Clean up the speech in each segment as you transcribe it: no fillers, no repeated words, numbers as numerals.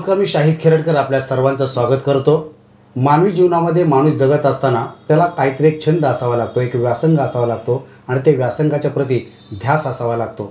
नमस्कार, मी शाहिद खेरडकर आपल्या सर्वांचं स्वागत करतो। मानवी जीवनामध्ये माणूस जगत असताना त्याला काहीतरी एक छंद असावा लागतो, एक व्यासंग असावा लागतो आणि ते व्यासंगाच्या प्रती ध्यास असावा लागतो।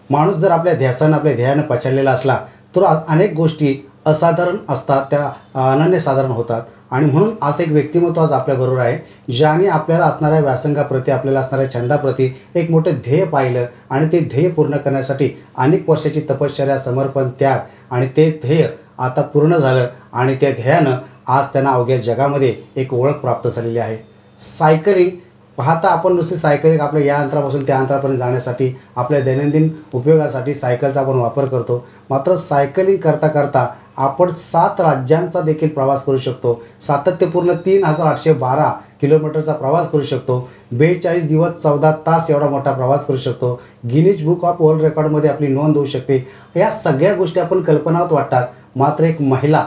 माणूस जर आपल्या ध्यासानं आपल्या ध्येयानं पछाडलेला असला तर अनेक गोष्टी असाधारण असतात, त्या अनन्यसाधारण होतात। आणि म्हणून आज एक व्यक्तिमत्व आज आपल्याबरोबर आहे, ज्याने आपल्याला असणाऱ्या व्यासंगाप्रती, आपल्याला असणाऱ्या छंदाप्रती एक मोठे ध्येय पाहिलं आणि ते ध्येय पूर्ण करण्यासाठी अनेक वर्षाची तपश्चर्या, समर्पण, त्याग आणि ते ध्येय आता पूर्ण झालं आणि त्या ध्येयानं आज त्यांना अवघ्या जगामध्ये एक ओळख प्राप्त झालेली आहे। सायकलिंग पाहता आपण नुसती सायकलिंग आपल्या या अंतरापासून त्या अंतरापर्यंत जाण्यासाठी, आपल्या दैनंदिन उपयोगासाठी सायकलचा आपण वापर करतो। मात्र सायकलिंग करता करता आपण 7 राज्यांचा देखील प्रवास करू शकतो। सातत्यपूर्ण 3812 किलोमीटरचा प्रवास करू शकतो। 42 दिवस 14 तास एवढा मोठा प्रवास करू शकतो। गिनीज बुक ऑफ वर्ल्ड रेकॉर्डमध्ये आपली नोंद होऊ शकते। या सगळ्या गोष्टी आपण कल्पनावत वाटतात, मात्र एक महिला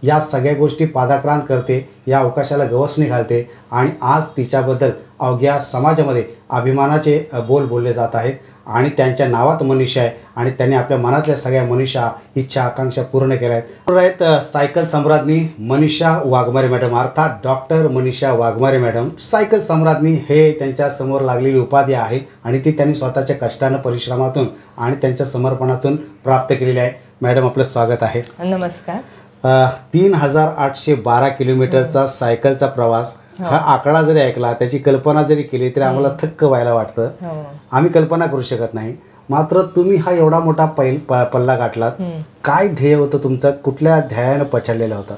या सगळ्या गोष्टी पादाक्रांत करते, या अवकाशाला गवसणी घालते आणि आज तिच्याबद्दल अवघ्या समाजामध्ये अभिमानाचे बोल बोलले जात आहेत आणि त्यांच्या नावात मनीषा आहे आणि त्यांनी आपल्या मनातल्या सगळ्या मनीषा, इच्छा, आकांक्षा पूर्ण केल्या आहेत। सायकल सम्राज्ञी मनीषा वाघमारे मॅडम, अर्थात doctor Manisha Waghmare madam. Cycle सम्राज्ञी हे त्यांच्या समोर लागलेली उपाधी आहे आणि ती त्यांनी स्वतःच्या कष्टानं, परिश्रमातून आणि त्यांच्या समर्पणातून प्राप्त केलेली आहे। मॅडम, आपलं स्वागत आहे। नमस्कार। 3812 किलोमीटरचा सायकलचा प्रवास, हा आकडा जरी ऐकला, त्याची कल्पना जरी केली तरी आम्हाला थक्क व्हायला वाटतं। आम्ही कल्पना करू शकत नाही, मात्र तुम्ही हा एवढा मोठा पल्ला गाठलात। काय ध्येय होतं तुमचं, कुठल्या ध्येयानं पछाडलेला होता?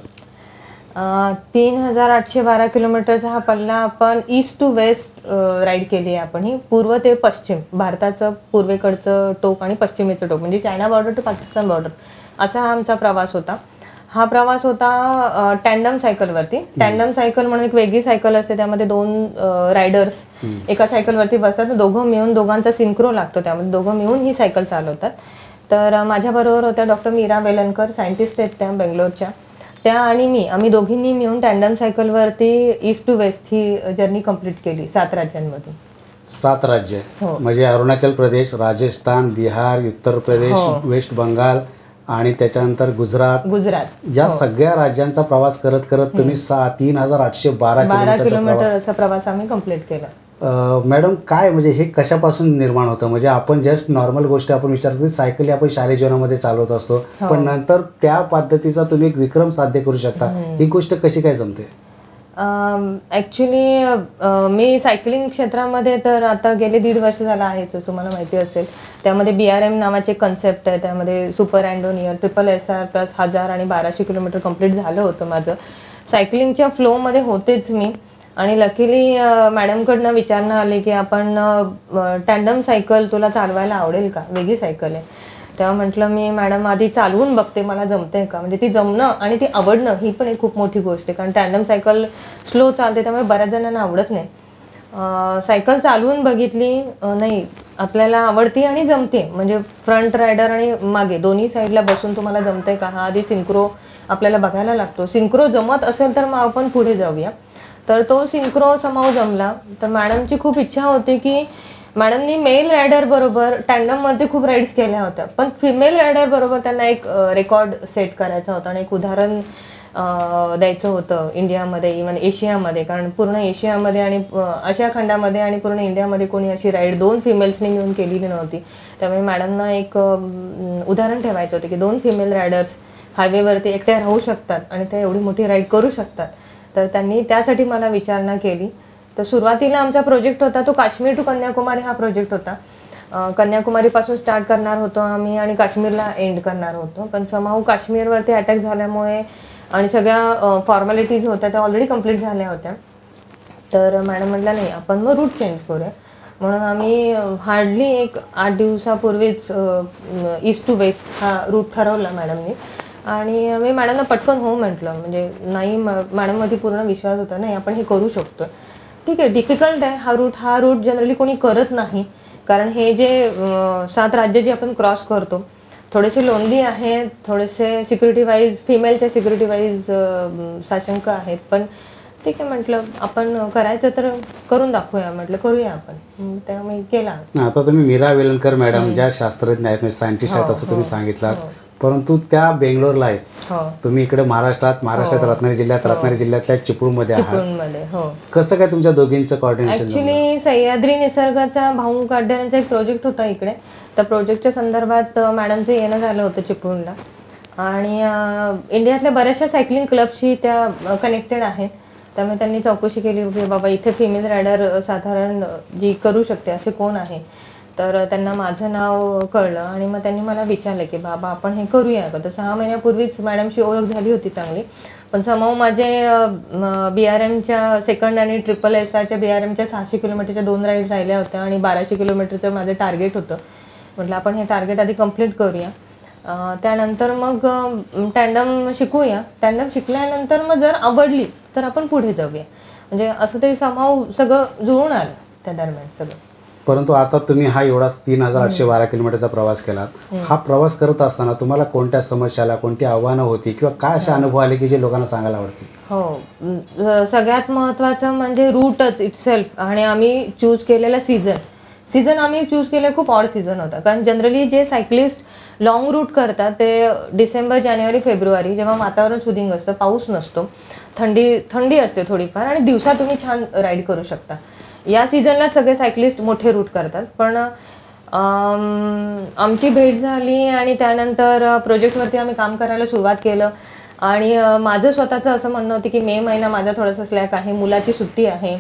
3812 किलोमीटरचा हा पल्ला आपण ईस्ट टू वेस्ट राईड केली आहे। आपण ही पूर्व ते पश्चिम, भारताचं पूर्वेकडचं टोक आणि पश्चिमेचं टोक म्हणजे China border to Pakistan border, असा हा आमचा प्रवास होता। हा प्रवास होता टँडम सायकलवरती। टँडम सायकल म्हणून एक वेगळी सायकल असते, त्यामध्ये 2 रायडर्स एका सायकलवरती बसतात, दोघं मिळून, दोघांचा सिंक्रो लागतो, त्यामध्ये दोघं मिळून ही सायकल चालवतात। तर माझ्याबरोबर होत्या डॉक्टर मीरा वेलणकर, सायंटिस्ट आहेत त्या बेंगलोरच्या, त्या आणि मी, आम्ही दोघींनी मिळून टँडम सायकलवरती ईस्ट टू वेस्ट ही जर्नी कंप्लीट केली 7 राज्यांमधून। 7 राज्य म्हणजे अरुणाचल प्रदेश, राजस्थान, बिहार, उत्तर प्रदेश, वेस्ट बंगाल आणि त्याच्यानंतर गुजरात या सगळ्या राज्यांचा प्रवास करत करत तुम्ही 3812 किलोमीटर असा प्रवास आम्ही कंप्लीट केला। मॅडम, काय म्हणजे हे कशापासून निर्माण होतं? म्हणजे आपण जस्ट नॉर्मल गोष्ट आपण विचारतो, सायकल ही आपण शालेय जीवनामध्ये चालवत असतो, पण नंतर त्या पद्धतीचा तुम्ही एक विक्रम साध्य करू शकता, ही गोष्ट कशी काय जमते? ॲक्च्युली मी सायकलिंग क्षेत्रामध्ये तर आता गेले 1.5 वर्ष झाला आहेच, तुम्हाला माहिती असेल। त्यामध्ये BRM नावाचे कन्सेप्ट आहे, त्यामध्ये सुपर अँडोनियर, SSR प्लस 1000 आणि 1200 किलोमीटर कंप्लीट झालं होतं माझं। सायकलिंगच्या फ्लोमध्ये होतेच मी आणि लकीली मॅडमकडनं विचारणं आले की आपण टँडम सायकल तुला चालवायला आवडेल का, वेगळी सायकल आहे। तेव्हा म्हटलं मी मॅडम आधी चालवून बघते, मला जमते का, म्हणजे ती जमणं आणि ती आवडणं ही पण एक खूप मोठी गोष्ट आहे, कारण टँडम सायकल स्लो चालते, त्यामुळे बऱ्याच जणांना आवडत नाही। सायकल चालवून बघितली, नाही आपल्याला आवडती आणि जमते, म्हणजे फ्रंट रायडर आणि मागे दोन्ही साईडला बसून तुम्हाला जमते का, हा आधी सिंक्रो आपल्याला बघायला लागतो। सिंक्रो जमत असेल तर मग आपण पुढे जाऊया। तर तो सिंक्रो समाव जमला, तर मॅडमची खूप इच्छा होती की मॅडमनी मेल रायडर बरोबर टँडममध्ये खूप राईड्स केल्या होत्या, पण फिमेल रायडर बरोबर त्यांना एक रेकॉर्ड सेट करायचा होता आणि एक उदाहरण द्यायचं होतं इंडियामध्ये, इव्हन एशियामध्ये, कारण पूर्ण एशियामध्ये आणि आशिया खंडामध्ये आणि पूर्ण इंडियामध्ये कोणी अशी राईड 2 फिमेल्सनी मिळून केलेली नव्हती। त्यामुळे मॅडमना एक उदाहरण ठेवायचं होतं की 2 फिमेल रायडर्स हायवेवरती एकट्या राहू शकतात आणि त्या एवढी मोठी राईड करू शकतात। तर त्यांनी त्यासाठी मला विचारणा केली। तर सुरुवातीला आमचा प्रोजेक्ट होता तो काश्मीर टू कन्याकुमारी हा प्रोजेक्ट होता। कन्याकुमारीपासून स्टार्ट करणार होतो आम्ही आणि काश्मीरला एंड करणार होतो, पण समाव काश्मीरवरती अटॅक झाल्यामुळे आणि सगळ्या फॉर्मॅलिटीज होत्या त्या ऑलरेडी कंप्लीट झाल्या होत्या। तर मॅडम म्हटलं नाही, आपण मग रूट चेंज करूया, म्हणून आम्ही हार्डली एक 8 दिवसापूर्वीच ईस्ट टू वेस्ट हा रूट ठरवला मॅडमनी आणि मी मॅडमला पटकन हो म्हटलं, म्हणजे नाही मॅडममध्ये पूर्ण विश्वास होता, नाही आपण हे करू शकतो। ठीक आहे, डिफिकल्ट आहे हा रूट जनरली कोणी करत नाही, कारण हे जे 7 राज्य जे आपण क्रॉस करतो थोडेसे लोनली आहेत, थोडेसे सिक्युरिटी वाईज, फिमेलच्या सिक्युरिटी वाईज साशंक आहेत, पण ठीक आहे म्हटलं आपण करायचं तर करून दाखवूया, म्हटलं करूया आपण, त्यामुळे केला। आता तुम्ही मीरा वेलणकर मॅडम ज्या शास्त्रज्ञ आहेत, म्हणजे सायंटिस्ट आहेत असं तुम्ही सांगितलं, परंतु त्या बेंगलोरला आहेत, हो तुम्ही इकडे महाराष्ट्रात रत्नागिरी जिल्ह्यातल्या चिपळूणमध्ये आहात. चिपळूणमध्ये. हो कसं काय तुमच्या दोघींचं कॉर्डिनेशन? ऍक्च्युली सह्याद्री निसर्गाचा भाऊ गाड्यांचा एक प्रोजेक्ट होता इकडे. त्या प्रोजेक्टच्या संदर्भात मॅडमचं येणं झालं होतं चिपळूणला. आणि इंडियातल्या बऱ्याचशा सायकलिंग क्लबशी त्या कनेक्टेड आहेत. त्यामुळे त्यांनी चौकशी केली की बाबा इथे फिमेल रायडर साधारण जी करू शकते असे कोण आहे. तर त्यांना माझं नाव कळलं आणि मग त्यांनी मला विचारलं की बाबा आपण हे करूया का. तर 6 महिन्यापूर्वीच मॅडमशी ओळख झाली होती चांगली. पण समाव माझे BRMच्या सेकंड आणि ट्रिपल SRच्या BRMच्या 600 किलोमीटरच्या 2 राईड राहिल्या होत्या आणि 1200 किलोमीटरचं माझं टार्गेट होतं. म्हटलं आपण हे टार्गेट आधी कंप्लीट करूया. त्यानंतर मग टँडम शिकूया. टँडम शिकल्यानंतर मग जर आवडली तर आपण पुढे जाऊया. म्हणजे असं ते समाव सगळं जुळून आलं त्या दरम्यान सगळं. परंतु आता तुम्ही हा एवढा 3812 किलोमीटरचा प्रवास केलात. हा प्रवास करत असताना तुम्हाला कोणत्या समस्याला, कोणती आव्हानं होती किंवा काय असे अनुभव आले की जे लोकांना सांगायला आवडतील? हो, सगळ्यात महत्त्वाचं म्हणजे रूटच इटसेल्फ. आणि आम्ही चूज केलेला सीझन आम्ही चूज केलं खूप ऑड सीझन होता. कारण जनरली जे सायकलिस्ट लॉंग रूट करतात ते डिसेंबर, जानेवारी, फेब्रुवारी जेव्हा वातावरण सुदिंग असतं, पाऊस नसतो, थंडी असते थोडीफार आणि दिवसा तुम्ही छान राईड करू शकता. या सीझनला सगळे सायकलिस्ट मोठे रूट करतात. पण आमची भेट झाली आणि त्यानंतर प्रोजेक्टवरती आम्ही काम करायला सुरुवात केलं. आणि माझं स्वतःचं असं म्हणणं होतं की मे महिना माझा थोडासा स्लॅक आहे, मुलाची सुट्टी आहे,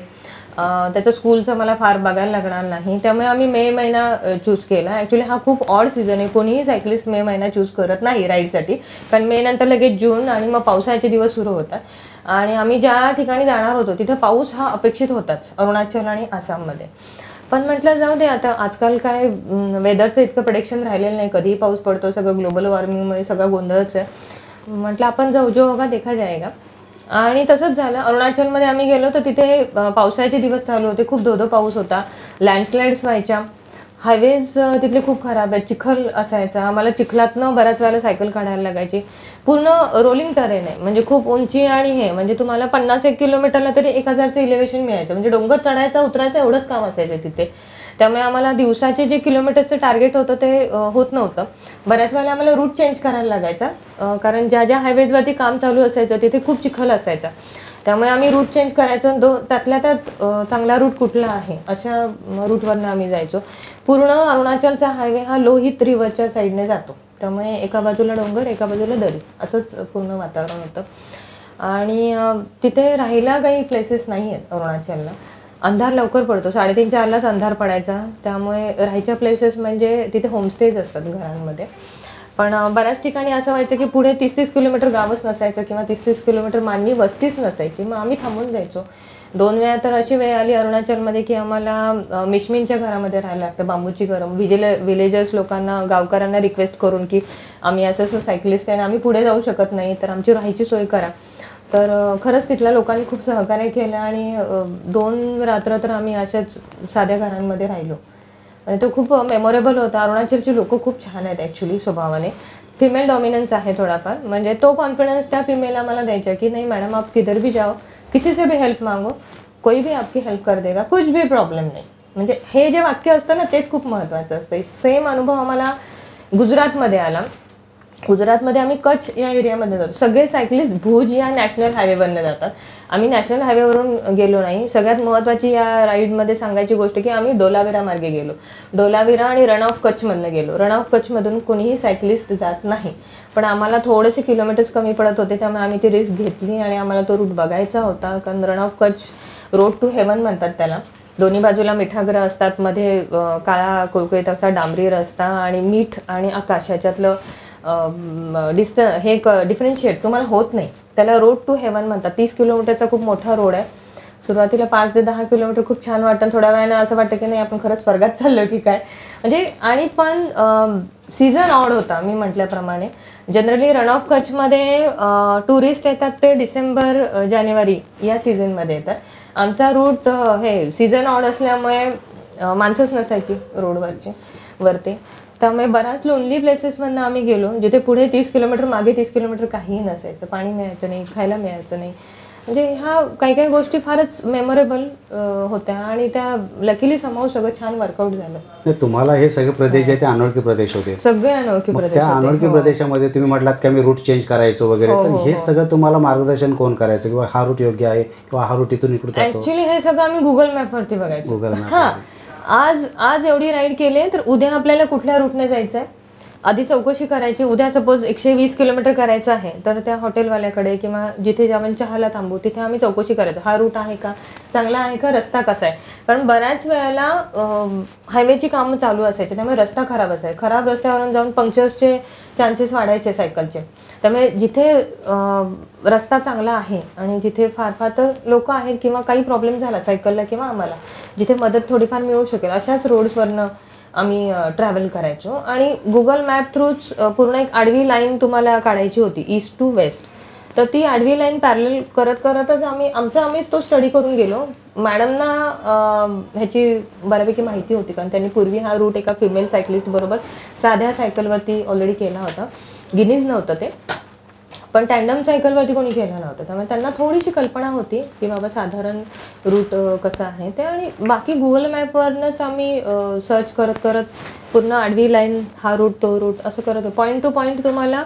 त्याचं स्कूलचं मला फार बघायला लागणार नाही. त्यामुळे आम्ही मे महिना चूज केला. ॲक्च्युली हा खूप ऑड सीझन आहे. कोणीही सायकलिस्ट मे महिना चूज करत नाही राईडसाठी. कारण मे नंतर लगेच जून आणि मग पावसाळ्याचे दिवस सुरू होतात. आणि आम्ही ज्या ठिकाणी जाणार होतो तिथे पाऊस हा अपेक्षित होताच, अरुणाचल आणि आसाममध्ये. पण म्हटलं जाऊ दे, आता आजकाल काय वेदरचं इतकं प्रेडिक्शन राहिलेलं नाही, कधीही पाऊस पडतो, सगळं ग्लोबल वॉर्मिंगमुळे सगळं गोंधळच आहे. म्हटलं आपण जाऊ, जो होगा देखा जाएगा. आणि तसंच झालं. अरुणाचलमध्ये आम्ही गेलो तर तिथे पावसाळ्याचे दिवस चालू होते, खूप धोधो पाऊस होता, लँडस्लाईड्स व्हायच्या, हायवेज तिथले खूप खराब आहेत, चिखल असायचा, आम्हाला चिखलातनं बऱ्याच वेळेला सायकल काढायला लागायची. पूर्ण रोलिंग टरेन आहे, म्हणजे खूप उंची आणि हे म्हणजे तुम्हाला 51 किलोमीटरला तरी 1000चं इलेव्हेशन मिळायचं. म्हणजे डोंगर चढायचा उतरायचं एवढंच काम असायचं तिथे. त्यामुळे आम्हाला दिवसाचे जे किलोमीटरचं टार्गेट होतं ते होत नव्हतं. बऱ्याच वेळेला आम्हाला रूट चेंज करायला लागायचा, कारण ज्या हायवेजवरती काम चालू असायचं तिथे खूप चिखल असायचा. त्यामुळे आम्ही रूट चेंज करायचो. त्यातल्या त्यात चांगला रूट कुठला आहे अशा रूटवरनं आम्ही जायचो. पूर्ण अरुणाचलचा हायवे हा लोहित रिव्हरच्या साईडने जातो. त्यामुळे एका बाजूला डोंगर, एका बाजूला दरी, असंच पूर्ण वातावरण होतं. आणि तिथे राहायला काही प्लेसेस नाही आहेत अरुणाचलला. अंधार लवकर पडतो, 3:30-4लाच अंधार पडायचा. त्यामुळे राहायच्या प्लेसेस म्हणजे तिथे होमस्टेज असतात घरांमध्ये. पण बऱ्याच ठिकाणी असं व्हायचं की पुढे 30-30 किलोमीटर गावच नसायचं किंवा 30-30 किलोमीटर मानवी वस्तीच नसायची. मग आम्ही थांबून जायचो. 2 वेळा तर अशी वेळ आली अरुणाचलमध्ये की आम्हाला मिशमींच्या घरामध्ये राहायला लागतं, बांबूची घरं. विलेजर्स लोकांना, गावकऱ्यांना रिक्वेस्ट करून की आम्ही असं सायकलिस्ट आहे आणि आम्ही पुढे जाऊ शकत नाही, तर आमची राहायची सोय करा. तर खरंच तिथल्या लोकांनी खूप सहकार्य केलं आणि 2 रात्र तर आम्ही अशाच साध्या घरांमध्ये राहिलो. आणि तो खूप मेमोरेबल होता. अरुणाचलची लोकं खूप छान आहेत ॲक्च्युली स्वभावाने. फिमेल डॉमिनन्स आहे थोडाफार, म्हणजे तो कॉन्फिडन्स त्या फिमेल आम्हाला द्यायचा की नाही मॅडम, आप किधर भी जाओ, किसी से भी हेल्प मागो, कोई भी आपकी हेल्प कर देगा, कुछ भी प्रॉब्लेम नाही. म्हणजे हे जे वाक्य असतं ना तेच खूप महत्त्वाचं असतं. सेम अनुभव आम्हाला गुजरातमध्ये आला. गुजरातमध्ये आम्ही कच्छ या एरियामध्ये जातो. सगळे सायकलिस्ट भुज या नॅशनल हायवेवरनं जातात. आम्ही नॅशनल हायवेवरून गेलो नाही. सगळ्यात महत्त्वाची या राईडमध्ये सांगायची गोष्ट की आम्ही डोलाविरा मार्गे गेलो. डोलाविरा आणि रण ऑफ कच्छमधनं गेलो. रण ऑफ कच्छमधून कोणीही सायकलिस्ट जात नाही. पण आम्हाला थोडेसे किलोमीटर्स कमी पडत होते, त्यामुळे आम्ही ती रिस्क घेतली आणि आम्हाला तो रूट बघायचा होता. कारण Rann of Kutch road to heaven म्हणतात त्याला. दोन्ही बाजूला मिठागरं असतात, मध्ये काळा कुळकुळीत असा डांबरी रस्ता आणि मीठ आणि आकाश ह्याच्यातलं डिफरन्शिएट तुम्हाला होत नाही. त्याला रोड टू हेवन म्हणतात. 30 किलोमीटरचा खूप मोठा रोड आहे. सुरुवातीला 5 ते 10 किलोमीटर खूप छान वाटतं, थोड्या वेळानं असं वाटतं की नाही आपण खरंच स्वर्गात चाललो की काय. म्हणजे आणि पण सीझन ऑड होता मी म्हटल्याप्रमाणे. जनरली रण ऑफ कच्छमध्ये टुरिस्ट येतात ते डिसेंबर, जानेवारी या सीझनमध्ये येतात. आमचा रूट हे सीझन ऑड असल्यामुळे माणसंच नसायची वरती. त्यामुळे बऱ्याच लोनली प्लेसेसमधनं आम्ही गेलो, जिथे पुढे 30 किलोमीटर, मागे 30 किलोमीटर काहीही नसायचं, पाणी मिळायचं नाही, खायला मिळायचं नाही. म्हणजे ह्या काही काही गोष्टी फारच मेमोरेबल होत्या आणि त्या लकीली समाव सगळं छान वर्कआउट झालं. नाही, तुम्हाला हे सगळे प्रदेश जे ते अनोळखी प्रदेश होते, सगळे अनोळखी प्रदेश. त्या अनोळखी प्रदेशामध्ये तुम्ही म्हटलात की आम्ही रूट चेंज करायचो वगैरे, तर हे सगळं तुम्हाला मार्गदर्शन कोण करायचं, किंवा हा रूट योग्य आहे किंवा हा रूट इथून इकडे जातो? ऍक्च्युली हे सगळं आम्ही गुगल मॅपवरती बघायचो. Google map. हा, आज एवढी राईड केली तर उद्या आपल्याला कुठल्या रूटने जायचंय आधी चौकशी करायची. उद्या सपोज 120 किलोमीटर करायचं आहे तर त्या हॉटेलवाल्याकडे किंवा जिथे आपण चहाला थांबू तिथे आम्ही चौकशी करायचो, हा रूट आहे का, चांगला आहे का, रस्ता कसा आहे. कारण बऱ्याच वेळेला हायवेची कामं चालू असायची, त्यामुळे रस्ता खराब असायचा. खराब रस्त्यावरून जाऊन पंक्चर्सचे चान्सेस वाढायचे सायकलचे. त्यामुळे जिथे रस्ता चांगला आहे आणि जिथे फार फार तर लोक आहेत किंवा काही प्रॉब्लेम झाला सायकलला किंवा आम्हाला, जिथे मदत थोडीफार मिळू शकेल अशाच रोड्सवरनं आम्ही ट्रॅव्हल करायचो. आणि गुगल मॅप थ्रूच पूर्ण एक आडवी लाईन तुम्हाला काढायची होती ईस्ट टू वेस्ट. तर ती आडवी लाईन पॅरलल करतच आम्हीच तो स्टडी करून गेलो. मॅडमना ह्याची बऱ्यापैकी माहिती होती कारण त्यांनी पूर्वी हा रूट एका फिमेल सायकलिस्ट बरोबर साध्या सायकलवरती ऑलरेडी केला होता. गिनीज नव्हतं ते, पण टँडम सायकलवरती कोणी केलं नव्हतं. त्यामुळे त्यांना थोडीशी कल्पना होती की बाबा साधारण रूट कसं आहे ते. आणि बाकी गुगल मॅपवरनंच आम्ही सर्च करत पूर्ण आडवी लाईन, हा रूट तो रूट असं करत पॉईंट टू पॉईंट तुम्हाला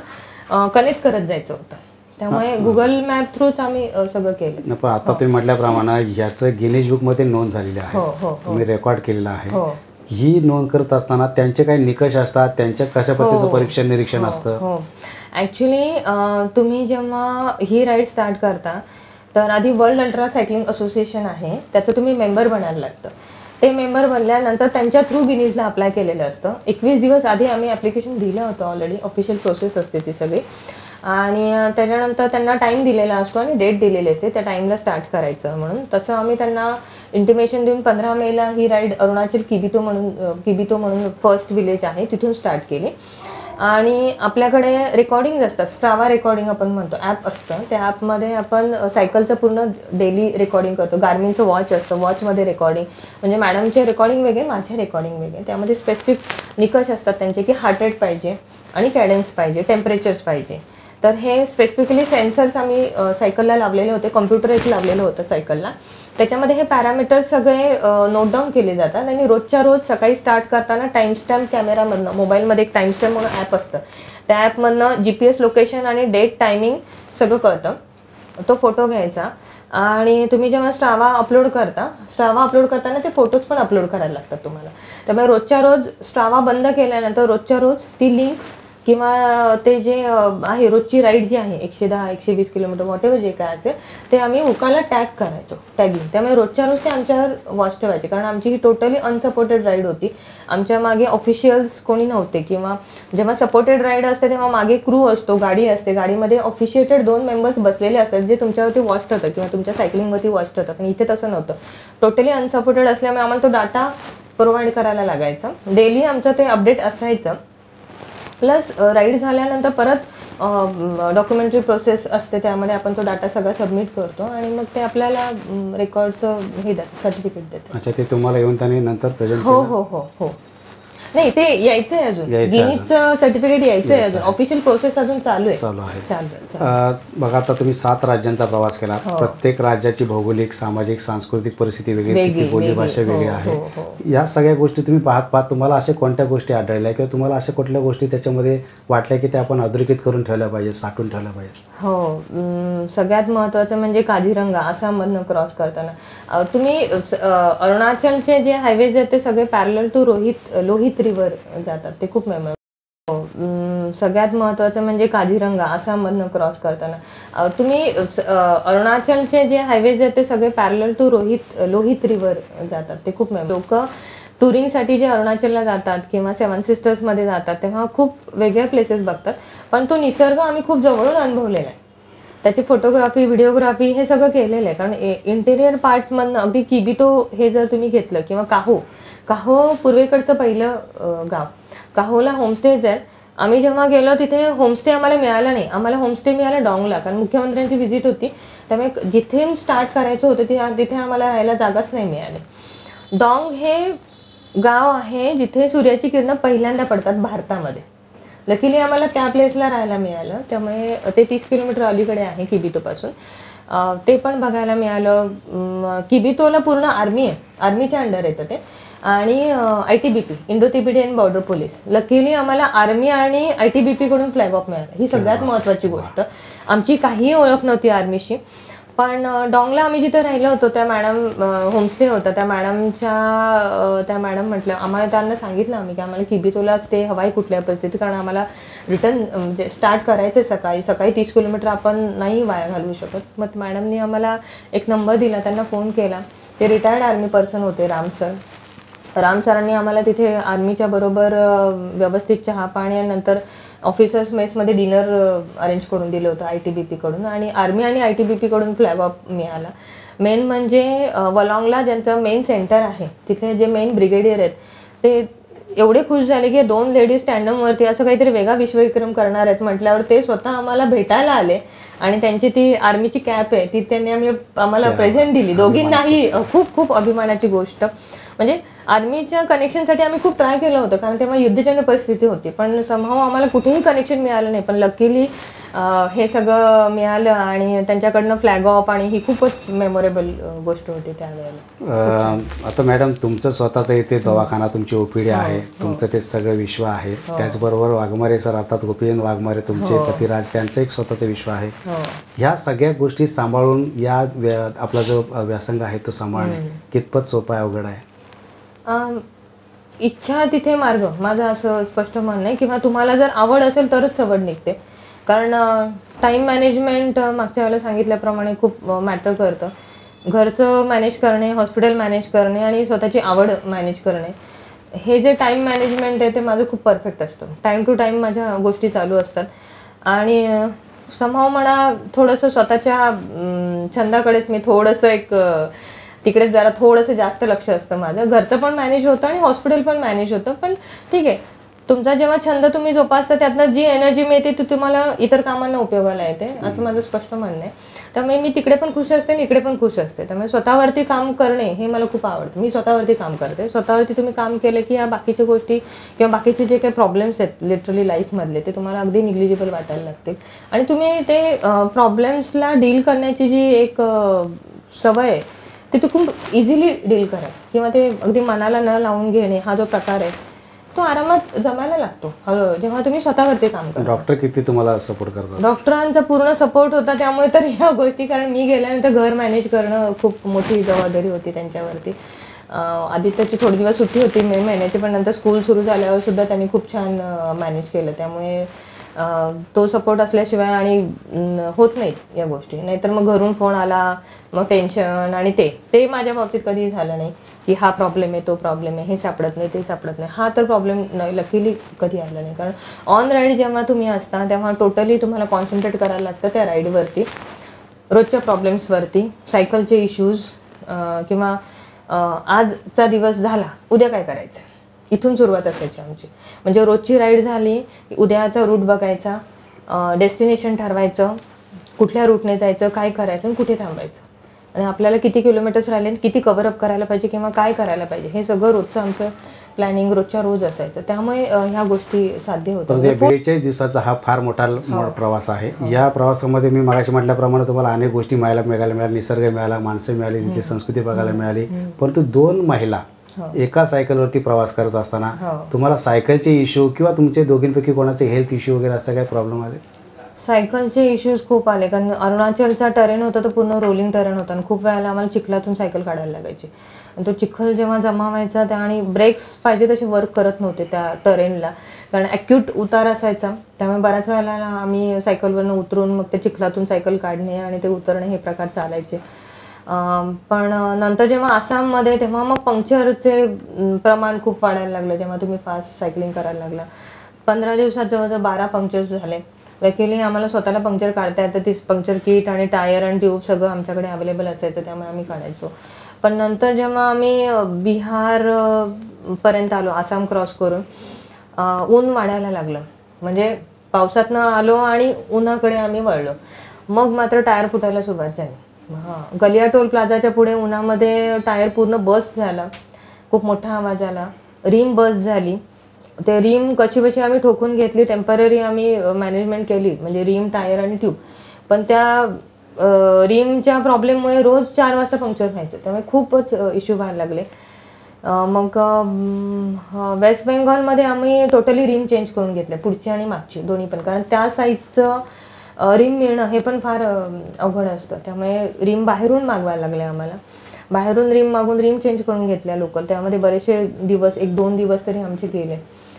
कनेक्ट करत जायचं होतं. त्यामुळे गुगल मॅप थ्रूच आम्ही सगळं केलं. पण आता तुम्ही म्हटल्याप्रमाणे ह्याचं गिनीज बुकमध्ये नोंद झालेली आहे, तुम्ही रेकॉर्ड केलेला आहे. ही नोंद करत असताना त्यांचे काही निकष असतात, त्यांच्या कशा पद्धतीचं परीक्षण निरीक्षण असतं? ॲक्च्युली तुम्ही जेव्हा ही राईड स्टार्ट करता तर आधी वर्ल्ड अल्ट्रा सायकलिंग असोसिएशन आहे, त्याचं तुम्ही मेंबर बनायला लागतं. ते मेंबर बनल्यानंतर त्यांच्या थ्रू गिनीजला अप्लाय केलेलं असतं. 21 दिवस आधी आम्ही ॲप्लिकेशन दिलं होतं ऑलरेडी, ऑफिशियल प्रोसेस असते ती सगळी. आणि त्याच्यानंतर त्यांना टाईम दिलेला असतो आणि डेट दिलेली असते, त्या टाईमला स्टार्ट करायचं म्हणून. तसं आम्ही त्यांना इंटिमेशन देऊन 15 मेला ही राईड अरुणाचल किबितो म्हणून फर्स्ट विलेज आहे तिथून स्टार्ट केली. आणि आपल्याकडे रेकॉर्डिंग असतात, स्ट्रावा रेकॉर्डिंग आपण म्हणतो ॲप असतं. त्या ॲपमध्ये आपण सायकलचं पूर्ण डेली रेकॉर्डिंग करतो. गार्मिनचं वॉच असतं, वॉचमध्ये रेकॉर्डिंग म्हणजे मॅडमचे रेकॉर्डिंग वेगळे, माझे रेकॉर्डिंग वेगळे. त्यामध्ये स्पेसिफिक निकष असतात त्यांचे की हार्ट रेट पाहिजे आणि कॅडन्स पाहिजे, टेम्परेचर्स पाहिजे. तर हे स्पेसिफिकली सेन्सर्स आम्ही सायकलला लावलेले होते, कॉम्प्युटर एक लावलेलं होतं सायकलला. त्याच्यामध्ये हे पॅरामीटर्स सगळे नोट डाऊन केले जातात. आणि रोजच्या रोज सकाळी स्टार्ट करताना टाईमस्टॅम्प कॅमेरामधनं, मोबाईलमध्ये एक टाईमस्टॅम्प म्हणून ॲप असतं, त्या ॲपमधनं GPS लोकेशन आणि डेट टायमिंग सगळं कळतं. तो फोटो घ्यायचा आणि तुम्ही जेव्हा स्ट्रावा अपलोड करताना ते फोटोज पण अपलोड करायला लागतात तुम्हाला. त्यामुळे रोजच्या रोज स्ट्रावा बंद केल्यानंतर रोजच्या रोज ती लिंक किंवा ते जे आहे रोजची राईड जी आहे 110 120 किलोमीटर वॉटेवर जे काय असेल ते आम्ही उकाला टॅग करायचो, टॅगिंग. त्यामुळे रोजच्या रोज ते आमच्यावर वॉच ठेवायचे कारण आमची ही टोटली अनसपोर्टेड राईड होती. आमच्या मागे ऑफिशियल्स कोणी नव्हते किंवा जेव्हा सपोर्टेड राईड असते तेव्हा मागे क्रू असतो, गाडी असते, गाडीमध्ये ऑफिशिएटेड 2 मेंबर्स बसलेले असतात जे तुमच्यावरती वॉच ठेवतात किंवा तुमच्या सायकलिंगवरती वॉच ठेवतात. पण इथे तसं नव्हतं, टोटली अनसपोर्टेड असल्यामुळे आम्हाला तो डाटा प्रोव्हाइड करायला लागायचा. डेली आमचं ते अपडेट असायचं. प्लस राईड झाल्यानंतर परत डॉक्युमेंटरी प्रोसेस असते, त्यामध्ये आपण तो डाटा सगळा सबमिट करतो आणि मग ते आपल्याला रेकॉर्डचं हे देतात, सर्टिफिकेट देतात. अच्छा, ते तुम्हाला येऊन त्याने नंतर प्रेझेंट? हो. नाही, ते यायचंय अजून, गिनीजचं सर्टिफिकेट यायचंय अजून, ऑफिशियल प्रोसेस अजून चालू आहे. बघा, आता तुम्ही 7 राज्यांचा प्रवास केला. प्रत्येक राज्याची भौगोलिक, सामाजिक, सांस्कृतिक परिस्थिती वेगळी, बोलीभाषा वेगळी आहे. या सगळ्या गोष्टी तुम्ही पाहत तुम्हाला अशा कोणत्या गोष्टी आढळल्या किंवा तुम्हाला अशा कुठल्या गोष्टी त्याच्यामध्ये वाटल्या की त्या आपण अधोरेखित करून ठेवल्या पाहिजे, साठवून ठेवल्या पाहिजे? हो, सगळ्यात महत्त्वाचं म्हणजे काझीरंगा आसाममधनं क्रॉस करताना तुम्ही अरुणाचलचे जे हायवेज आहेत ते सगळे पॅरलल टू लोहित रिव्हर जातात, ते खूप मेमोरेबल. सगळ्यात महत्त्वाचं म्हणजे काझीरंगा आसाममधनं क्रॉस करताना तुम्ही अरुणाचलचे जे हायवेज आहेत ते सगळे पॅरलल टू लोहित रिव्हर जातात, ते खूप लोक टुरिंगसाठी जे अरुणाचलला जातात किंवा 7 सिस्टर्समध्ये जातात तेव्हा खूप वेगळ्या प्लेसेस बघतात. पण तो निसर्ग आम्ही खूप जवळून अनुभवलेला आहे, त्याची फोटोग्राफी, व्हिडिओग्राफी हे सगळं केलेलं आहे. कारण इंटेरियर पार्टमधनं अगदी किबितो हे जर तुम्ही घेतलं किंवा काहो पूर्वेकडचं पहिलं गाव, काहोला होमस्टेज आहेत. आम्ही जेव्हा गेलो तिथे होमस्टे आम्हाला मिळाला नाही, आम्हाला होमस्टे मिळाला डॉंगला, कारण मुख्यमंत्र्यांची व्हिजिट होती. त्यामुळे जिथे स्टार्ट करायचं होतं तिथे आम्हाला राहायला जागाच नाही मिळाली. डॉंग हे गाव आहे जिथे सूर्याची किरणं पहिल्यांदा पडतात भारतामध्ये. लकीली आम्हाला त्या प्लेसला राहायला मिळालं, त्यामुळे ते 30 किलोमीटर अलीकडे आहे किबितोपासून. ते पण बघायला मिळालं. किबितोला पूर्ण आर्मी आहे, आर्मीच्या अंडर येतं ते. आणि ITBP, Indo Tibetan border police. Luckily आम्हाला आर्मी आणि ITBP कडून फ्लॅग ऑफ मिळाला, ही सगळ्यात महत्त्वाची गोष्ट. आमची काहीही ओळख नव्हती आर्मीशी, पण डॉंगला आम्ही जिथे राहिलो होतो त्या मॅडम, होमस्टे होता, त्या मॅडम म्हटलं आम्हाला, त्यांना सांगितलं आम्ही की आम्हाला किबितोला स्टे हवाय कुठल्या परिस्थितीत, कारण आम्हाला रिटर्न म्हणजे स्टार्ट करायचं आहे सकाळी 30 किलोमीटर आपण नाही वाया घालवू शकत. मग मॅडमनी आम्हाला एक नंबर दिला, त्यांना फोन केला. ते रिटायर्ड आर्मी पर्सन होते, राम सरांनी आम्हाला तिथे आर्मीच्या बरोबर व्यवस्थित चहा पाणी आणि नंतर ऑफिसर्स मेसमध्ये डिनर अरेंज करून दिलं होतं ITBP कडून. आणि आर्मी आणि ITBP कडून फ्लॅग ऑफ मिळाला. मेन म्हणजे वलॉंगला ज्यांचं मेन सेंटर आहे तिथे जे मेन ब्रिगेडियर आहेत ते एवढे खुश झाले की 2 लेडीज टँडमवरती असं काहीतरी वेगळा विश्वविक्रम करणार आहेत म्हटल्यावर ते स्वतः आम्हाला भेटायला आले आणि त्यांची ती आर्मीची कॅप आहे ती त्यांनी आम्हाला प्रेझेंट दिली दोघींनाही. खूप खूप अभिमानाची गोष्ट. म्हणजे आर्मीच्या कनेक्शनसाठी आम्ही खूप ट्राय केलं होतं, कारण तेव्हा युद्धजन्य परिस्थिती होती, पण समहाव आम्हाला कुठेही कनेक्शन मिळालं नाही. पण लकीली हे सगळं मिळालं आणि त्यांच्याकडनं फ्लॅग ऑफ, आणि ही खूपच मेमोरेबल गोष्ट होती त्यावेळेला. आता मॅडम तुमचं स्वतःचं इथे दवाखाना, तुमची OPD आहे, तुमचं ते सगळं विश्व आहे. त्याचबरोबर वाघमारे सर, अर्थात गोपीचंद वाघमारे तुमचे पतिराज, त्यांचं एक स्वतःचं विश्व आहे. ह्या सगळ्या गोष्टी सांभाळून आपला जो व्यासंग आहे तो सांभाळणे कितपत सोपं आहे, अवघड आहे? इच्छा तिथे मार्ग, माझं असं स्पष्ट म्हणणं आहे. किंवा तुम्हाला जर आवड असेल तरच सवड निघते, कारण टाईम मॅनेजमेंट मागच्या वेळेला सांगितल्याप्रमाणे खूप मॅटर करतं. घरचं मॅनेज करणे, हॉस्पिटल मॅनेज करणे आणि स्वतःची आवड मॅनेज करणे, हे जे टाईम मॅनेजमेंट आहे ते माझं खूप परफेक्ट असतं. टाईम टू टाईम माझ्या गोष्टी चालू असतात. आणि समहाव म्हणा थोडंसं स्वतःच्या छंदाकडेच मी थोडंसं तिकडेच जरा थोडंसं जास्त लक्ष असतं माझं. घरचं पण मॅनेज होतं आणि हॉस्पिटल पण मॅनेज होतं. पण ठीक आहे, तुमचा जेव्हा छंद तुम्ही जोपासता त्यातनं जी एनर्जी मिळते ती तुम्हाला इतर कामांना उपयोगाला येते, असं माझं स्पष्ट म्हणणं आहे. त्यामुळे मी तिकडे पण खुश असते आणि इकडे पण खुश असते. त्यामुळे स्वतःवरती काम करणे हे मला खूप आवडतं. मी स्वतःवरती काम करते. स्वतःवरती तुम्ही काम केलं की या बाकीच्या गोष्टी किंवा बाकीचे जे काही प्रॉब्लेम्स आहेत लिटरली लाईफमधले ते तुम्हाला अगदी निग्लिजिबल वाटायला लागतील. आणि तुम्ही ते प्रॉब्लेम्सला डील करण्याची जी एक सवय आहे ते खूप इझिली डील करा, किंवा ते अगदी मनाला न लावून घेणे हा जो प्रकार आहे तो आरामात जमायला लागतो जेव्हा तुम्ही स्वतःवरती काम करता. डॉक्टर किती तुम्हाला सपोर्ट करतात? डॉक्टरांचा पूर्ण सपोर्ट होता, त्यामुळे तर ह्या गोष्टी, कारण मी गेल्यानंतर घर मॅनेज करणं खूप मोठी जबाबदारी होती त्यांच्यावरती. आधी त्याची थोडी दिवस सुट्टी होती मे महिन्याची, पण नंतर स्कूल सुरू झाल्यावर सुद्धा त्यांनी खूप छान मॅनेज केलं. त्यामुळे तो सपोर्ट असल्याशिवाय आणि होत नाहीत या गोष्टी. नाहीतर मग घरून फोन आला, मग टेन्शन, आणि ते माझ्या बाबतीत कधीही झालं नाही की हा प्रॉब्लेम आहे, तो प्रॉब्लेम आहे, हे सापडत नाही, ते सापडत नाही. हा तर प्रॉब्लेम लकीली कधी आला नाही, कारण ऑन राईड जेव्हा तुम्ही असता तेव्हा टोटली तुम्हाला कॉन्सन्ट्रेट करायला लागतं त्या राईडवरती, रोजच्या प्रॉब्लेम्सवरती, सायकलचे इश्यूज, किंवा आजचा दिवस झाला उद्या काय करायचं, इथून सुरुवात असायची आमची. म्हणजे रोजची राईड झाली की उद्याचा रूट बघायचा, डेस्टिनेशन ठरवायचं, कुठल्या रूटने जायचं, काय करायचं आणि कुठे थांबायचं, आणि आपल्याला किती किलोमीटर्स राहिले, किती कव्हरअप करायला पाहिजे किंवा काय करायला पाहिजे, हे सगळं रोजचं आमचं प्लॅनिंग रोजच्या रोज असायचं. त्यामुळे ह्या गोष्टी साध्य होतात. 42 दिवसाचा हा फार मोठा प्रवास आहे. या प्रवासामध्ये मी मागाशी म्हटल्याप्रमाणे तुम्हाला अनेक गोष्टी मिळाल्या, निसर्ग मिळाला, माणसं मिळाली, तिथली संस्कृती बघायला मिळाली. परंतु 2 महिला एका सायकलवरती प्रवास करत असताना तुम्हाला सायकलचे इश्यू किंवा तुमचे दोघींपैकी कोणाचे हेल्थ इश्यू वगैरे असं काय प्रॉब्लेम आले? सायकलचे इश्यूज खूप आले, कारण अरुणाचलचा टरेन होता तो पूर्ण रोलिंग टरेन होता आणि खूप वेळेला आम्हाला चिखलातून सायकल काढायला लागायची. आणि तो चिखल जेव्हा जमा व्हायचा त्या, आणि ब्रेक्स पाहिजे तसे वर्क करत नव्हते त्या टरेनला, कारण ॲक्यूट उतार असायचा. त्यामुळे बऱ्याच वेळेला आम्ही सायकलवरनं उतरून मग ते चिखलातून सायकल काढणे आणि ते उतरणे हे प्रकार चालायचे. पण नंतर जेव्हा आसाममध्ये तेव्हा मग पंक्चरचे प्रमाण खूप वाढायला लागलं. जेव्हा तुम्ही फास्ट सायकलिंग करायला लागला, 15 दिवसात जवळजवळ 12 पंक्चर्स झाले. लकीली आम्हाला स्वतःला पंक्चर काढता येतं, ती पंक्चर किट आणि टायर आणि ट्यूब सगळं आमच्याकडे अवेलेबल असायचं, त्यामुळे आम्ही काढायचो. पण नंतर जेव्हा आम्ही बिहार पर्यंत आलो, आसाम क्रॉस करून, ऊन वाढायला लागलं. म्हणजे पावसातनं आलो आणि उन्हाकडे आम्ही वळलो. मग मात्र टायर फुटायला सुरुवात झाली. गलिया टोल प्लाझाच्या पुढे उन्हामध्ये टायर पूर्ण बस्ट झाला, खूप मोठा आवाज आला, रिम बस्ट झाली. ते रिम कशी बशी आम्ही ठोकून घेतली, टेम्पररी आम्ही मॅनेजमेंट केली, म्हणजे रिम, टायर आणि ट्यूब. पण त्या रिमच्या प्रॉब्लेममुळे रोज 4 वाजता पंक्चर व्हायचं, त्यामुळे खूपच इश्यू व्हायला लागले. मग वेस्ट बेंगॉलमध्ये आम्ही टोटली रिम चेंज करून घेतल्या, पुढची आणि मागची दोन्ही पण, कारण त्या साईजचं रिम मिळणं हे पण फार अवघड असतं. त्यामुळे रिम बाहेरून मागवायला लागले आम्हाला. बाहेरून रिम मागून रिम चेंज करून घेतल्या लोकल. त्यामध्ये बरेचसे दिवस, 1-2 दिवस तरी आमचे गेले.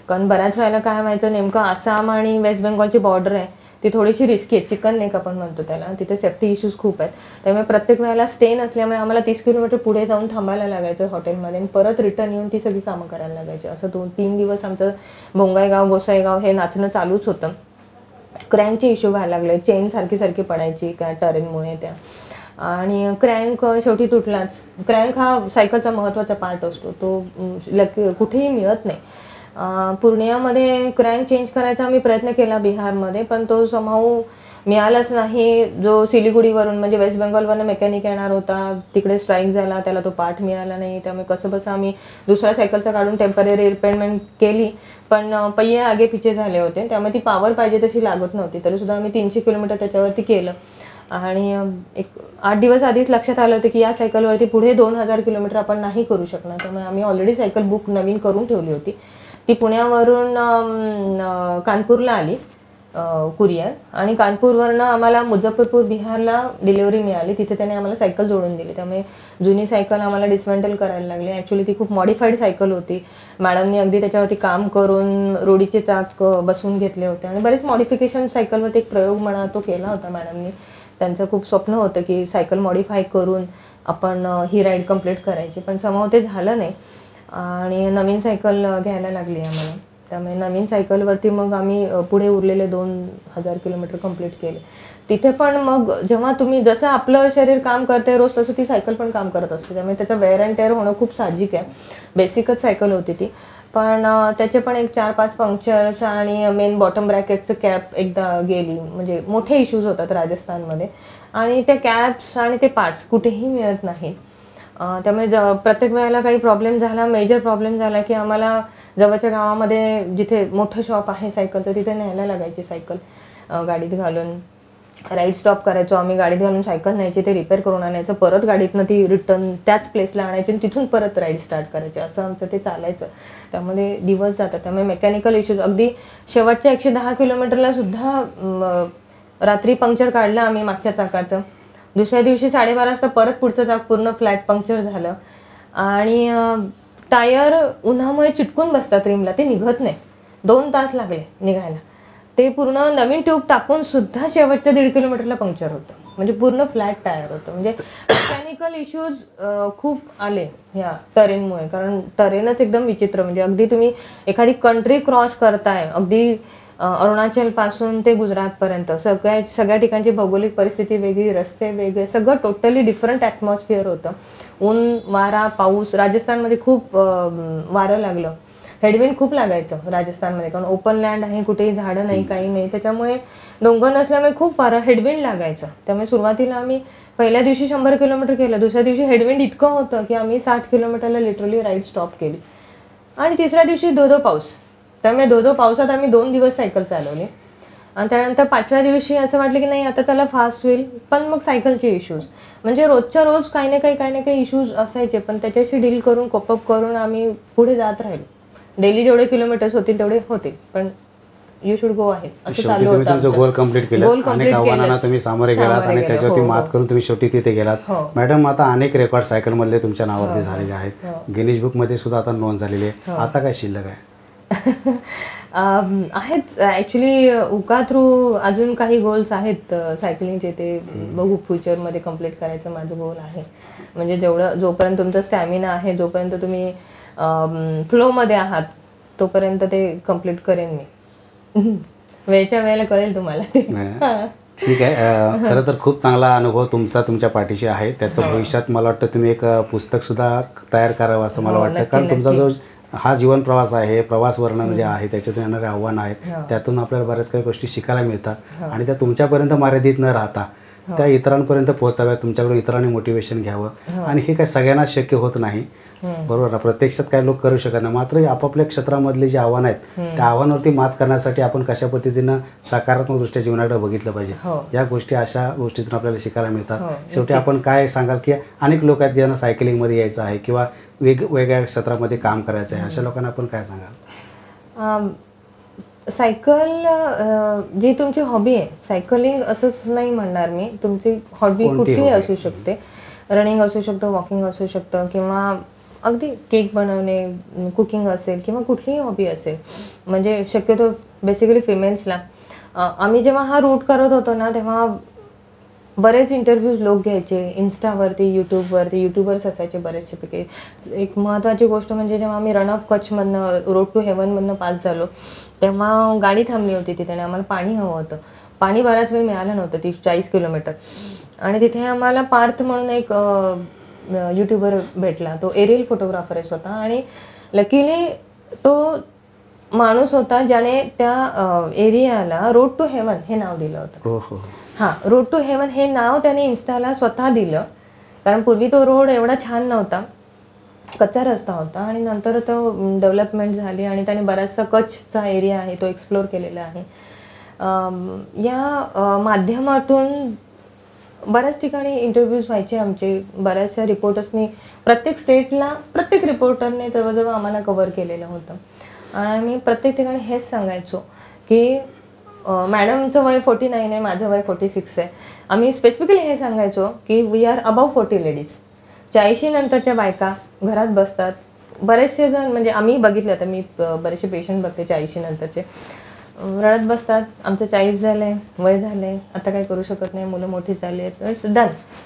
कारण बऱ्याच वेळेला काय व्हायचं, नेमकं आसाम आणि वेस्ट बेंगॉलची बॉर्डर आहे ती थोडीशी रिस्की आहे, चिकन नेक आपण म्हणतो त्याला. तिथे सेफ्टी इश्यूज खूप आहेत. त्यामुळे प्रत्येक वेळेला स्टे नसल्यामुळे आम्हाला 30 किलोमीटर पुढे जाऊन थांबायला लागायचं हॉटेलमध्ये आणि परत रिटर्न येऊन ती सगळी कामं करायला लागायची. असं 2-3 दिवस आमचं बोंगाईगाव गोसाईगाव हे नाचणं चालूच होतं. क्रँकचे इश्यू व्हायला लागले, चेन सारखी पडायची काय टरेनमुळे त्या, आणि क्रँक शेवटी तुटलाच. क्रँक हा सायकलचा महत्त्वाचा पार्ट असतो, तो कुठेही मिळत नाही. पूर्णियामध्ये क्रँक चेंज करायचा आम्ही प्रयत्न केला बिहारमध्ये, पण तो समहाऊ मिळालाच नाही. जो सिलिगुडीवरून म्हणजे वेस्ट बेंगॉलवरून मेकॅनिक येणार होता, तिकडे स्ट्राईक झाला, त्याला तो पार्ट मिळाला नाही. त्यामुळे कसंबसं आम्ही दुसऱ्या सायकलचा काढून टेम्पररी रिपेअरमेंट केली, पण पहिये आगे पिछे झाले होते, त्यामुळे ती पॉवर पाहिजे तशी लागत नव्हती. तरीसुद्धा आम्ही 300 किलोमीटर त्याच्यावरती केलं. आणि एक 8 दिवस आधीच लक्षात आलं होतं की या सायकलवरती पुढे 2000 किलोमीटर आपण नाही करू शकणार. त्यामुळे आम्ही ऑलरेडी सायकल बुक नवीन करून ठेवली होती. ती पुण्यावरून कानपूरला आली कुरिअर, आणि कानपूरवरनं आम्हाला मुझफ्फरपूर बिहारला डिलिव्हरी मिळाली. तिथे त्याने आम्हाला सायकल जोडून दिली. त्यामुळे जुनी सायकल आम्हाला डिसमेंटल करायला लागली. ॲक्च्युली ती खूप मॉडिफाईड सायकल होती. मॅडमनी अगदी त्याच्यावरती काम करून रोडीचे चाक बसवून घेतले होते आणि बरेच मॉडिफिकेशन सायकलवरती एक प्रयोग म्हणा तो केला होता मॅडमनी. त्यांचं खूप स्वप्न होतं की सायकल मॉडिफाय करून आपण ही राईड कंप्लीट करायची, पण समहाऊ ते झालं नाही आणि नवीन सायकल घ्यायला लागली आम्हाला. त्यामुळे नवीन सायकलवरती मग आम्ही पुढे उरलेले 2000 किलोमीटर कंप्लीट केले. तिथे पण मग जेव्हा तुम्ही जसं आपलं शरीर काम करते रोज, तसं ती सायकल पण काम करत असते. त्यामुळे त्याचं वेअर अँड टेअर होणं खूप साहजिक आहे. बेसिकच सायकल होती ती, पण त्याचे पण एक 4-5 पंक्चर्स आणि मेन बॉटम ब्रॅकेटचं कॅप एकदा गेली. म्हणजे मोठे इश्यूज होतात राजस्थानमध्ये, आणि त्या कॅप्स आणि ते पार्ट्स कुठेही मिळत नाहीत. त्यामुळे प्रत्येक वेळेला काही प्रॉब्लेम झाला, मेजर प्रॉब्लेम झाला की आम्हाला जवळच्या गावामध्ये जिथे मोठं शॉप आहे सायकलचं तिथे न्यायला लागायची सायकल. गाडीत घालून राईड स्टॉप करायचो आम्ही, गाडीत घालून सायकल न्यायची, ते रिपेअर करून आणायचं, परत गाडीतनं ती रिटर्न त्याच प्लेसला आणायची आणि तिथून परत राईड स्टार्ट करायची. असं आमचं ते चालायचं. त्यामध्ये दिवस जातात. त्यामुळे मेकॅनिकल इश्यूज अगदी शेवटच्या 110 किलोमीटरला सुद्धा रात्री पंक्चर काढलं आम्ही मागच्या चाकाचं. दुसऱ्या दिवशी 12:30 वाजता परत पुढचं चाक पूर्ण फ्लॅट पंक्चर झालं, आणि टायर उन्हामुळे चिटकून बसतात रिमला, ते निघत नाही. 2 तास लागले निघायला. ते पूर्ण नवीन ट्यूब टाकून सुद्धा शेवटच्या 1.5 किलोमीटरला पंक्चर होतं. म्हणजे पूर्ण फ्लॅट टायर होतं. म्हणजे मेकॅनिकल इश्यूज खूप आले ह्या टरेनमुळे, कारण टरेनच एकदम विचित्र. म्हणजे अगदी तुम्ही एखादी कंट्री क्रॉस करताय, अगदी अरुणाचलपासून ते गुजरातपर्यंत सगळ्या ठिकाणची भौगोलिक परिस्थिती वेगळी, रस्ते वेगळे, सगळं टोटली डिफरंट ॲटमॉस्फिअर होतं. ऊन, वारा, पाऊस. राजस्थानमध्ये खूप वारं लागलं, हेडविंड खूप लागायचं राजस्थानमध्ये, कारण ओपन लँड आहे, कुठेही झाडं नाही, काही नाही. त्याच्यामुळे डोंगर नसल्यामुळे खूप वारं, हेडविंड लागायचं. त्यामुळे सुरुवातीला आम्ही पहिल्या दिवशी 100 किलोमीटर केलं, दुसऱ्या दिवशी हेडविंड इतकं होतं की आम्ही 60 किलोमीटरला लिटरली राईड स्टॉप केली, आणि तिसऱ्या दिवशी धो पाऊस. त्यामुळे धो पावसात आम्ही 2 दिवस सायकल चालवली, आणि त्यानंतर 5व्या दिवशी असं वाटलं की नाही आता चला फास्ट होईल, पण मग सायकलचे इश्यूज. म्हणजे रोजच्या रोज काही ना काही इश्यूज असायचे, पण त्याच्याशी डील करून कोपअप करून आम्ही पुढे जात राहिलो. डेली जेवढे किलोमीटर्स होतील तेवढे होते, पण यू शुड गो आहे असं चालू होतं. तुमचं गोल कंप्लीट केलं, अनेक आव्हानांना तुम्ही सामोरे गेलात आणि त्याच्यावरती मात करून तुम्ही शेवटी तिथे गेलात. मॅडम, आता अनेक रेकॉर्ड सायकल मधले तुमच्या नावावरती झालेले आहेत, गिनीज बुक मध्ये सुद्धा आता नोंद झालेली आहे. आता काय शिल्लक आहे? आहेत ॲक्च्युली उका थ्रू अजून काही गोल्स आहेत सायकलिंगचे, ते बघू फ्युचरमध्ये कंप्लीट करायचं माझं गोल आहे. म्हणजे जोपर्यंत तुमचा स्टॅमिना आहे, जोपर्यंत तुम्ही फ्लोमध्ये आहात, तोपर्यंत ते कंप्लीट करेन मी. वेळच्या वेळेला कळेल तुम्हाला ते. ठीक आहे. खरं तर खूप चांगला अनुभव तुमचा तुमच्या पाठीशी आहे. त्याचं भविष्यात मला वाटतं तुम्ही एक पुस्तक सुद्धा तयार करावं असं मला वाटतं, कारण तुमचा जो हा जीवन प्रवास आहे, प्रवास वर्णन जे आहे, त्याच्यातून येणारे आव्हानं आहेत, त्यातून आपल्याला बऱ्याच काही गोष्टी शिकायला मिळतात, आणि त्या तुमच्यापर्यंत मर्यादित न राहता त्या इतरांपर्यंत पोहोचाव्या, तुमच्याकडून इतरांनी मोटिवेशन घ्यावं. आणि हे काय सगळ्यांना शक्य होत नाही, बरोबर ना. प्रत्यक्षात काही लोक करू शकत नाही, मात्र आपापल्या क्षेत्रामधले जे आव्हानं आहेत त्या आव्हानावरती मात करण्यासाठी आपण कशा पद्धतीनं सकारात्मक दृष्ट्या जीवनाकडे बघितलं पाहिजे, या गोष्टी अशा गोष्टीतून आपल्याला शिकायला मिळतात. शेवटी आपण काय सांगाल की अनेक लोक आहेत की ज्यांना सायकलिंगमध्ये यायचं आहे किंवा वेगवेगळ्या क्षेत्रामध्ये काम करायचं आहे, अशा लोकांना आपण काय सांगाल? सायकल जी तुमची हॉबी आहे, सायकलिंग असंच नाही म्हणणार मी, तुमची हॉबी कुठलीही असू शकते. रनिंग असू शकतं, वॉकिंग असू शकतं, किंवा अगदी केक बनवणे, कुकिंग असेल, किंवा कुठलीही हॉबी असेल. म्हणजे शक्यतो बेसिकली फिमेल्सला आम्ही जेव्हा हा रूट करत होतो ना, तेव्हा बरेच इंटरव्ह्यूज लोक घ्यायचे इन्स्टावरती, यूट्यूबर्स असायचे बरेचशेपैकी. एक महत्त्वाची गोष्ट म्हणजे जेव्हा आम्ही रन ऑफ कच्छमधनं, रोड टू हेवनमधनं पास झालो, तेव्हा गाडी थांबली होती तिथे आणि आम्हाला पाणी हवं होतं. पाणी बराच वेळ मिळालं नव्हतं, 30-40 किलोमीटर. आणि तिथे आम्हाला पार्थ म्हणून एक यूट्यूबर भेटला, तो एरियल फोटोग्राफर आहे स्वतः. आणि लकीली तो माणूस होता ज्याने त्या एरियाला रोड टू हेवन हे नाव दिलं होतं. हां, रोड टू हेवन हे नाव त्याने इन्स्टाला स्वतः दिलं, कारण पूर्वी तो रोड एवढा छान नव्हता, कच्चा रस्ता होता. आणि नंतर तो डेव्हलपमेंट झाली आणि त्याने बराचसा कच्छचा एरिया आहे तो एक्सप्लोर केलेला आहे. या माध्यमातून बऱ्याच ठिकाणी इंटरव्ह्यूज व्हायचे आमचे, बऱ्याचशा रिपोर्टर्सनी, प्रत्येक स्टेटला प्रत्येक रिपोर्टरने जवळजवळ आम्हाला कव्हर केलेलं होतं. आणि आम्ही प्रत्येक ठिकाणी हेच सांगायचो की मॅडमचं वय 49 आहे, माझं वय 46 आहे. आम्ही स्पेसिफिकली हे सांगायचो की वी आर अबाव 40 लेडीज. 40 नंतरच्या बायका घरात बसतात. बरेचसे जण, म्हणजे आम्ही बघितले, आता मी बरेचसे पेशंट बघते 40 नंतरचे, रडत बसतात, आमचं 40 झालं आहे, वय झालं आहे, आता काही करू शकत नाही, मुलं मोठी झाली आहेत, it's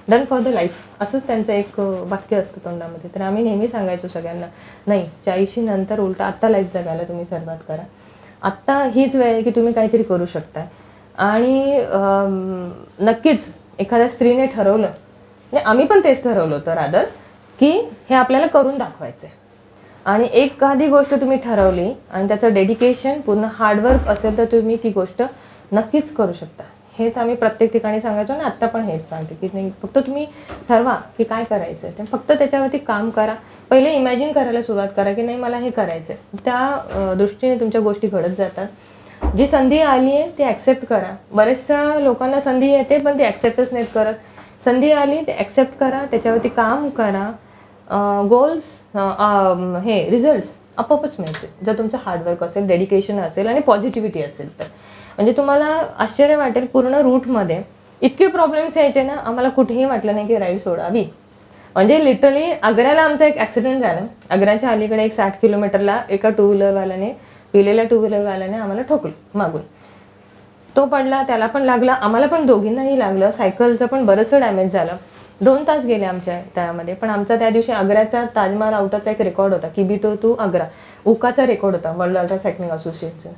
done for the life, असंच त्यांचं एक वाक्य असतं तोंडामध्ये. तर आम्ही नेहमी सांगायचो सगळ्यांना, नाही, 40 नंतर उलटा आत्ता लाईफ जगायला तुम्ही सुरुवात करा. आत्ता हीच वेळ आहे की तुम्ही काहीतरी करू शकता. आणि नक्कीच एखाद्या स्त्रीने ठरवलं, म्हणजे आम्ही पण तेच ठरवलं होतं रादर, की हे आपल्याला करून दाखवायचं आहे. आणि एखादी गोष्ट तुम्ही ठरवली आणि त्याचं डेडिकेशन, पूर्ण हार्डवर्क असेल तर तुम्ही ती गोष्ट नक्कीच करू शकता. हेच आम्ही प्रत्येक ठिकाणी सांगायचो आणि आत्ता पण हेच सांगते की नाही, फक्त तुम्ही ठरवा की काय करायचं आहे, ते फक्त त्याच्यावरती काम करा. पहिले इमॅजिन करायला सुरुवात करा की नाही मला हे करायचं आहे. त्या दृष्टीने तुमच्या गोष्टी घडत जातात. जी संधी आली आहे ती ॲक्सेप्ट करा. बऱ्याचशा लोकांना संधी येते पण ती ॲक्सेप्टच नाहीत करत. संधी आली ते ॲक्सेप्ट करा, त्याच्यावरती काम करा. गोल्स, हे रिझल्ट्स आपोआपच मिळते जर तुमचं हार्डवर्क असेल, डेडिकेशन असेल आणि पॉझिटिव्हिटी असेल तर. म्हणजे तुम्हाला आश्चर्य वाटेल, पूर्ण रूटमध्ये इतके प्रॉब्लेम्स यायचे ना, आम्हाला कुठेही वाटलं नाही की राईड सोडावी. म्हणजे लिटरली आग्र्याला आमचा एक ॲक्सिडेंट झाला. आग्र्याच्या अलीकडे एक 60 किलोमीटरला एका टू व्हीलरवाल्याने, पिलेल्या टू व्हीलरवाल्याने आम्हाला ठोकलं मागून. तो पडला, त्याला पण लागला, आम्हाला पण दोघींनाही लागलं. सायकलचं पण बरंचसं डॅमेज झालं. 2 तास गेले आमच्या त्यामध्ये. पण आमचा त्या दिवशी आग्र्याचा ताजमहाल आउटचा एक रेकॉर्ड होता, किबिटो टू आग्रा, उकाचा रेकॉर्ड होता, वर्ल्ड अल्ट्रा सायकलिंग असोसिएशन.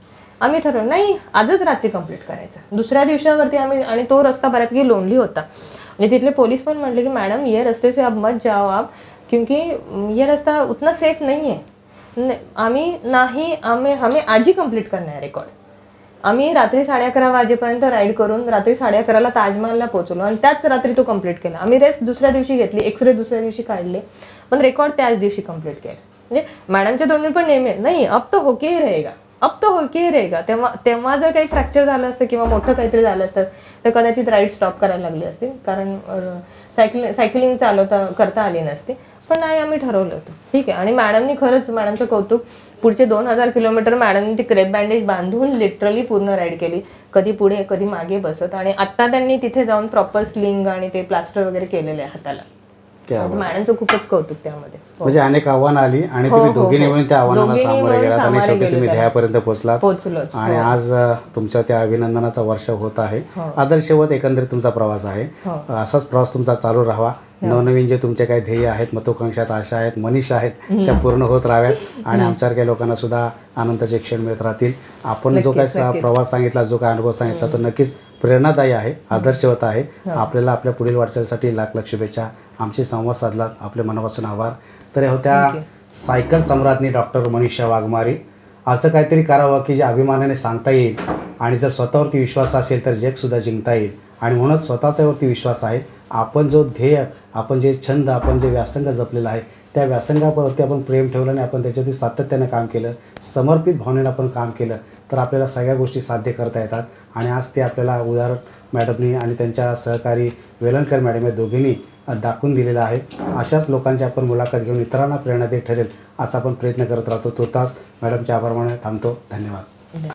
आम्ही ठरवलं नाही, आजच रात्री कंप्लीट करायचं. दुसऱ्या दिवसावरती आम्ही, आणि तो रस्ता बऱ्यापैकी लोनली होता. म्हणजे तिथले पोलीस पण म्हटले की मॅडम ये रस्ते से अब मत जाओ आप, क्योंकि ये रास्ता उतना सेफ नहीं है. हमें आज ही कंप्लीट करना है रेकॉर्ड. आम्ही रात्री 11:30 वाजेपर्यंत राईड करून रात्री 11:30ला ताजमहलला पोहोचलो आणि त्याच रात्री तो कंप्लीट केला. आम्ही रेस्ट दुसऱ्या दिवशी घेतली, एक्सरे दुसऱ्या दिवशी काढले, पण रेकॉर्ड त्याच दिवशी कंप्लीट केलं. म्हणजे मॅडमच्या तोंडून पण नेहमी नाही, अब तो होके ही रहेगा, अब तो होके ही रहेगा. तेव्हा जर काही फ्रॅक्चर झालं असतं किंवा मोठं काहीतरी झालं असतं तर कदाचित राईड स्टॉप करायला लागली असती, कारण सायकलिंग करता आली नसती. पण नाही, आम्ही ठरवलं होतं ठीक आहे. आणि मॅडमनी खरंच, मॅडमचं कौतुक, पुढचे 2000 किलोमीटर मॅडमनी ती क्रेप बँडेज बांधून लिटरली पूर्ण राईड केली, कधी पुढे कधी मागे बसत. आणि आत्ता त्यांनी तिथे जाऊन प्रॉपर स्लिंग आणि ते प्लास्टर वगैरे केलेले आहे हाताला. मॅडमचं खूपच कौतुक त्यामध्ये. म्हणजे अनेक आव्हानं आली आणि तुम्ही दोघींनी मिळून त्या आव्हानाला सामोरे गेलात आणि शेवटी तुम्ही ध्येयापर्यंत पोहोचलात. आणि आज तुमच्या त्या अभिनंदनाचा वर्ष होत आहे. आदर्शवत एकंदरीत तुमचा प्रवास आहे. असाच प्रवास तुमचा चालू राहावा. नवनवीन जे तुमचे काही ध्येय आहेत, महत्वाकांक्षात, आशा आहेत, मनीषा आहेत, त्या पूर्ण होत राहाव्यात आणि आमच्यासारख्या लोकांना सुद्धा आनंदाचे क्षण मिळत राहतील. आपण जो काही प्रवास सांगितला, जो काही अनुभव सांगितला, तो नक्कीच प्रेरणादायी आहे, आदर्शवत आहे. आपल्याला आपल्या पुढील वाटचालीसाठी लाख लाख शुभेच्छा. आमची संवाद साधलात, आपले मनापासून आभार. तर होत्या सायकल सम्राज्ञी डॉक्टर मनीषा वाघमारे. असं काहीतरी करावं की जे अभिमानाने सांगता येईल आणि जर स्वतःवरती विश्वास असेल तर जगसुद्धा जिंकता येईल. आणि म्हणूनच स्वतःच्यावरती विश्वास आहे. आपण जो ध्येय, आपण जे छंद, आपण जे व्यासंग जपलेला आहे त्या व्यासंगावरती आपण प्रेम ठेवलं आणि आपण त्याच्यावरती सातत्यानं काम केलं, समर्पित भावनेनं आपण काम केलं तर आपल्याला सगळ्या गोष्टी साध्य करता येतात. आणि आज ते आपल्याला उदार मॅडमनी आणि त्यांच्या सहकारी वेलणकर मॅडम या दोघींनी दाखवून दिलेलं आहे. अशाच लोकांची आपण मुलाखत घेऊन इतरांना प्रेरणादायी ठरेल असा आपण प्रयत्न करत राहतो. तुर्तास मॅडमचे आभार मानून थांबतो. धन्यवाद.